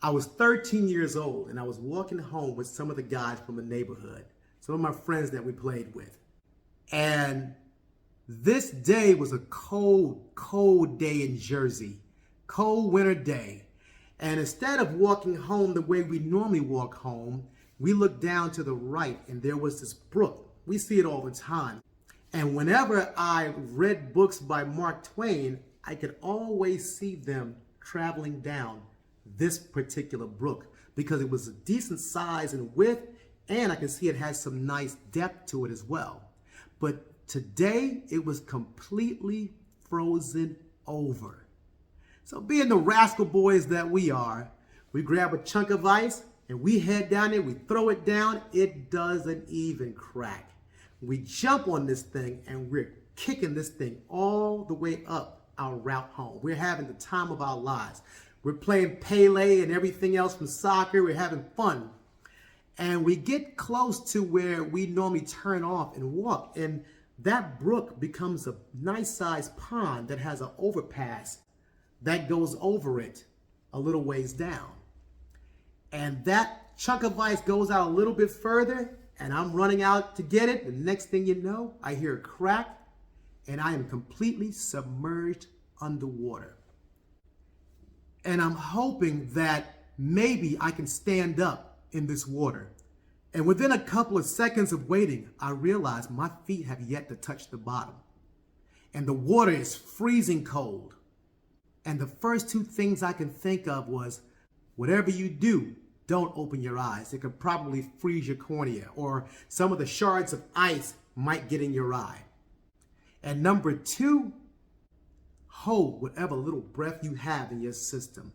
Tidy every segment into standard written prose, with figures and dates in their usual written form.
I was 13 years old and I was walking home with some of the guys from the neighborhood, some of my friends that we played with. And this day was a cold, cold day in Jersey, cold winter day. And instead of walking home the way we normally walk home, we looked down to the right and there was this brook. We see it all the time. And whenever I read books by Mark Twain, I could always see them traveling down this particular brook because it was a decent size and width, and I can see it has some nice depth to it as well. But today it was completely frozen over. So being the rascal boys that we are, we grab a chunk of ice and we head down there, we throw it down, it doesn't even crack. We jump on this thing and we're kicking this thing all the way up our route home. We're having the time of our lives. We're playing Pele and everything else from soccer. We're having fun. And we get close to where we normally turn off and walk. And that brook becomes a nice sized pond that has an overpass that goes over it a little ways down. And that chunk of ice goes out a little bit further and I'm running out to get it. The next thing you know, I hear a crack and I am completely submerged underwater. And I'm hoping that maybe I can stand up in this water. And within a couple of seconds of waiting, I realize my feet have yet to touch the bottom. And the water is freezing cold. And the first two things I can think of was, whatever you do, don't open your eyes. It could probably freeze your cornea, or some of the shards of ice might get in your eye. And number two, hold whatever little breath you have in your system.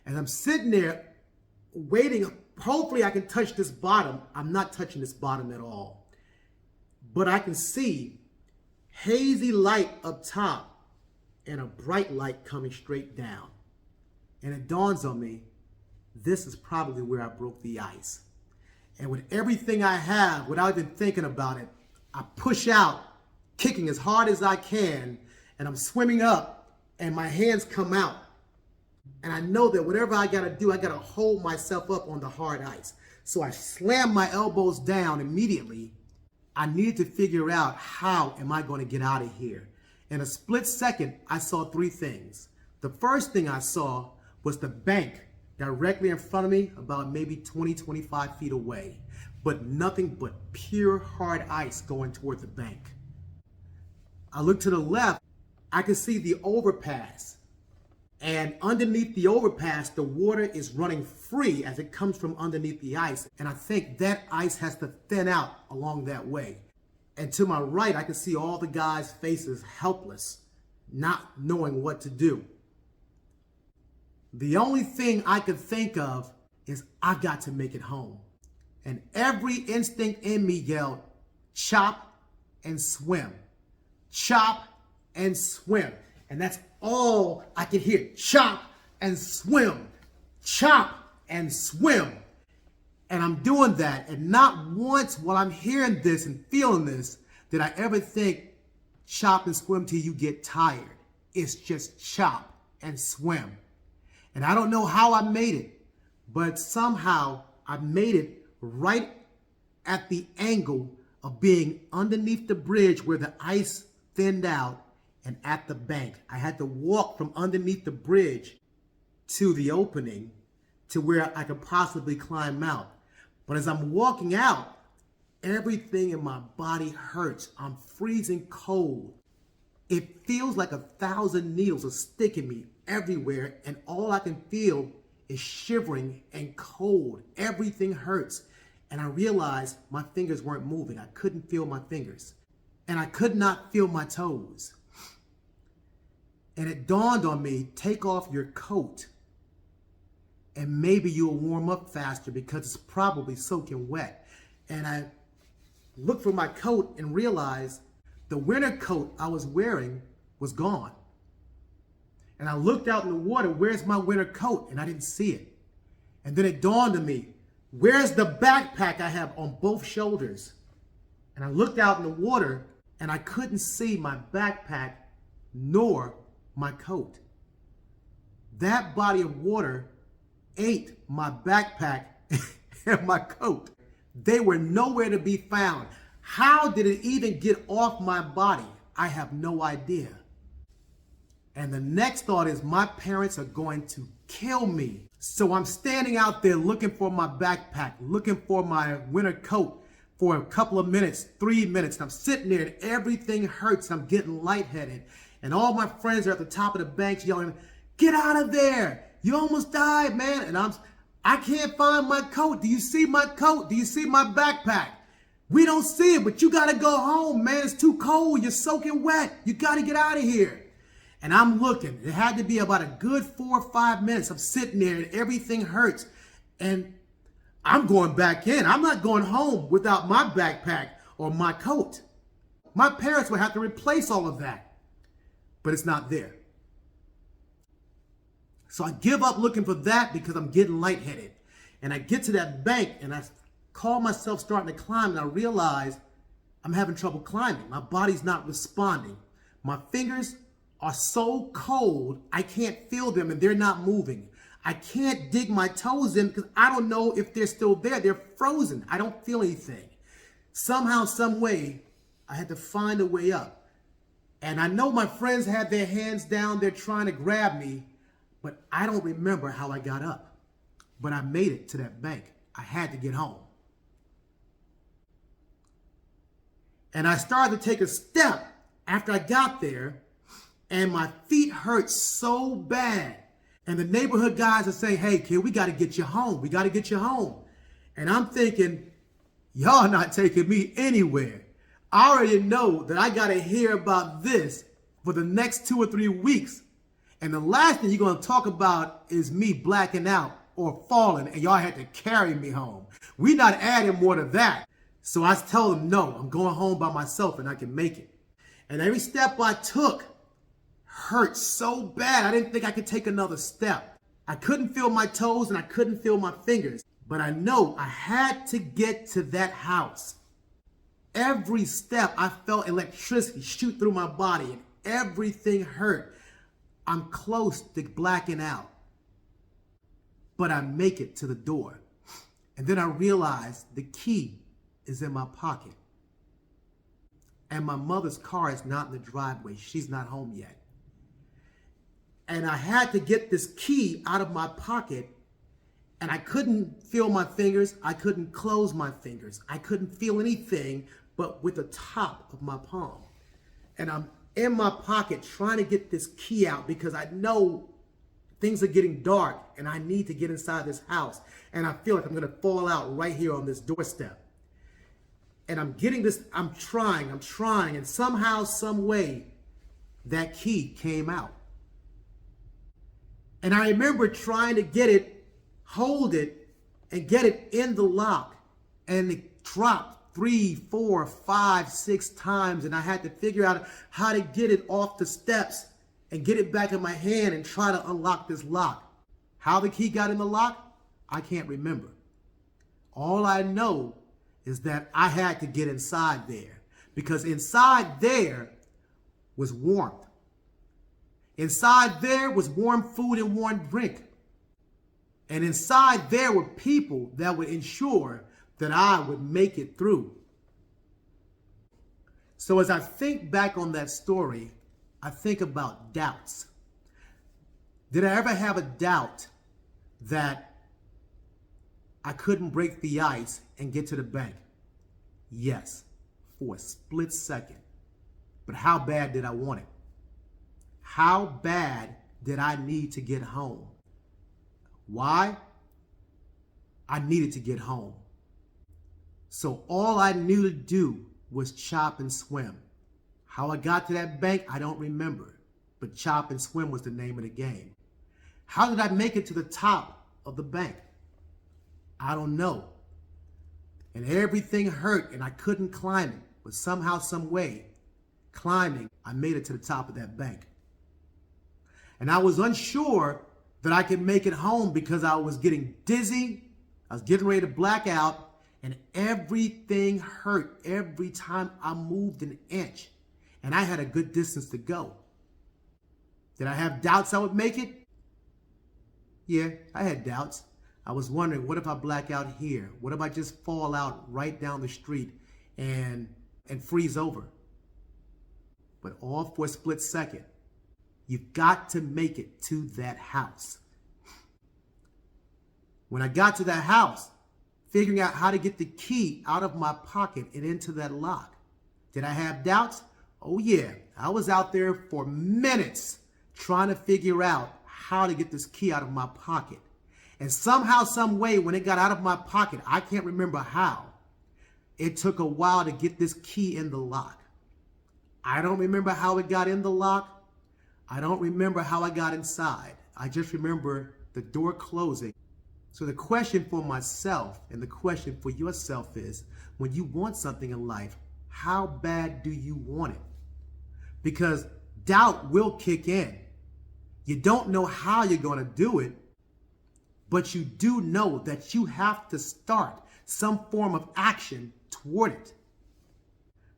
And I'm sitting there waiting. Hopefully I can touch this bottom. I'm not touching this bottom at all. But I can see hazy light up top and a bright light coming straight down. And it dawns on me, this is probably where I broke the ice. And with everything I have, without even thinking about it, I push out, kicking as hard as I can, and I'm swimming up and my hands come out. And I know that whatever I gotta do, I gotta hold myself up on the hard ice. So I slam my elbows down immediately. I needed to figure out, how am I gonna get out of here? In a split second, I saw three things. The first thing I saw was the bank directly in front of me, about maybe 20, 25 feet away, but nothing but pure hard ice going toward the bank. I looked to the left, I could see the overpass. And underneath the overpass, the water is running free as it comes from underneath the ice. And I think that ice has to thin out along that way. And to my right, I can see all the guys' faces helpless, not knowing what to do. The only thing I could think of is I got to make it home. And every instinct in me yelled, chop and swim. Chop and swim. And that's all I could hear. Chop and swim. Chop and swim. And I'm doing that. And not once while I'm hearing this and feeling this did I ever think chop and swim till you get tired. It's just chop and swim. And I don't know how I made it, but somehow I made it right at the angle of being underneath the bridge where the ice thinned out and at the bank. I had to walk from underneath the bridge to the opening to where I could possibly climb out. But as I'm walking out, everything in my body hurts. I'm freezing cold. It feels like 1,000 needles are sticking me everywhere, and all I can feel is shivering and cold. Everything hurts. And I realized my fingers weren't moving. I couldn't feel my fingers. And I could not feel my toes. And it dawned on me, take off your coat and maybe you'll warm up faster because it's probably soaking wet. And I looked for my coat and realized the winter coat I was wearing was gone. And I looked out in the water, where's my winter coat? And I didn't see it. And then it dawned on me, where's the backpack I have on both shoulders? And I looked out in the water and I couldn't see my backpack nor my coat. That body of water ate my backpack and my coat. They were nowhere to be found. How did it even get off my body? I have no idea. And the next thought is my parents are going to kill me. So I'm standing out there looking for my backpack, looking for my winter coat for a couple of minutes, 3 minutes. And I'm sitting there and everything hurts. I'm getting lightheaded. And all my friends are at the top of the banks yelling, "Get out of there. You almost died, man." And I can't find my coat. Do you see my coat? Do you see my backpack? We don't see it, but you got to go home, man. It's too cold. You're soaking wet. You got to get out of here. And I'm looking. It had to be about a good 4 or 5 minutes. I'm sitting there and everything hurts. And I'm going back in. I'm not going home without my backpack or my coat. My parents would have to replace all of that. But it's not there. So I give up looking for that because I'm getting lightheaded. And I get to that bank and I call myself starting to climb and I realize I'm having trouble climbing. My body's not responding. My fingers are so cold, I can't feel them and they're not moving. I can't dig my toes in because I don't know if they're still there. They're frozen. I don't feel anything. Somehow, some way, I had to find a way up. And I know my friends had their hands down there trying to grab me, but I don't remember how I got up. But I made it to that bank. I had to get home. And I started to take a step after I got there, and my feet hurt so bad. And the neighborhood guys are saying, "Hey, kid, we got to get you home. We got to get you home." And I'm thinking, y'all not taking me anywhere. I already know that I got to hear about this for the next 2 or 3 weeks. And the last thing you're going to talk about is me blacking out or falling, and y'all had to carry me home. We're not adding more to that. So I tell them, no, I'm going home by myself and I can make it. And every step I took hurt so bad, I didn't think I could take another step. I couldn't feel my toes and I couldn't feel my fingers. But I know I had to get to that house. Every step I felt electricity shoot through my body and everything hurt. I'm close to blacking out. But I make it to the door. And then I realize the key is in my pocket. And my mother's car is not in the driveway. She's not home yet. And I had to get this key out of my pocket, and I couldn't feel my fingers. I couldn't close my fingers. I couldn't feel anything but with the top of my palm. And I'm in my pocket trying to get this key out because I know things are getting dark and I need to get inside this house. And I feel like I'm going to fall out right here on this doorstep. And I'm getting this, I'm trying, and somehow, some way, that key came out. And I remember trying to get it, hold it, and get it in the lock. And it dropped 3, 4, 5, 6 times. And I had to figure out how to get it off the steps and get it back in my hand and try to unlock this lock. How the key got in the lock, I can't remember. All I know is that I had to get inside there because inside there was warmth. Inside there was warm food and warm drink. And inside there were people that would ensure that I would make it through. So as I think back on that story, I think about doubts. Did I ever have a doubt that I couldn't break the ice and get to the bank? Yes, for a split second. But how bad did I want it? How bad did I need to get home? Why? I needed to get home. So all I knew to do was chop and swim. How I got to that bank, I don't remember. But chop and swim was the name of the game. How did I make it to the top of the bank? I don't know. And everything hurt and I couldn't climb it. But somehow, some way, climbing, I made it to the top of that bank. And I was unsure that I could make it home because I was getting dizzy. I was getting ready to black out. And everything hurt every time I moved an inch. And I had a good distance to go. Did I have doubts I would make it? Yeah, I had doubts. I was wondering, what if I black out here? What if I just fall out right down the street and freeze over? But all for a split second. You've got to make it to that house. When I got to that house, figuring out how to get the key out of my pocket and into that lock. Did I have doubts? Oh yeah, I was out there for minutes trying to figure out how to get this key out of my pocket. And somehow, some way, when it got out of my pocket, I can't remember how, it took a while to get this key in the lock. I don't remember how it got in the lock. I don't remember how I got inside. I just remember the door closing. So the question for myself and the question for yourself is, when you want something in life, how bad do you want it? Because doubt will kick in. You don't know how you're going to do it, but you do know that you have to start some form of action toward it.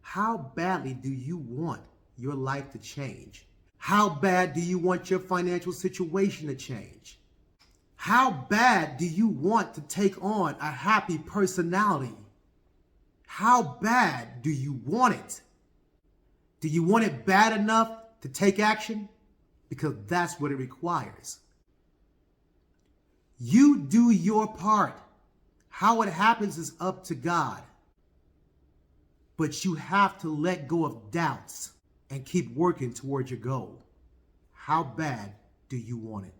How badly do you want your life to change? How bad do you want your financial situation to change? How bad do you want to take on a happy personality? How bad do you want it? Do you want it bad enough to take action? Because that's what it requires. You do your part. How it happens is up to God. But you have to let go of doubts and keep working toward your goal. How bad do you want it?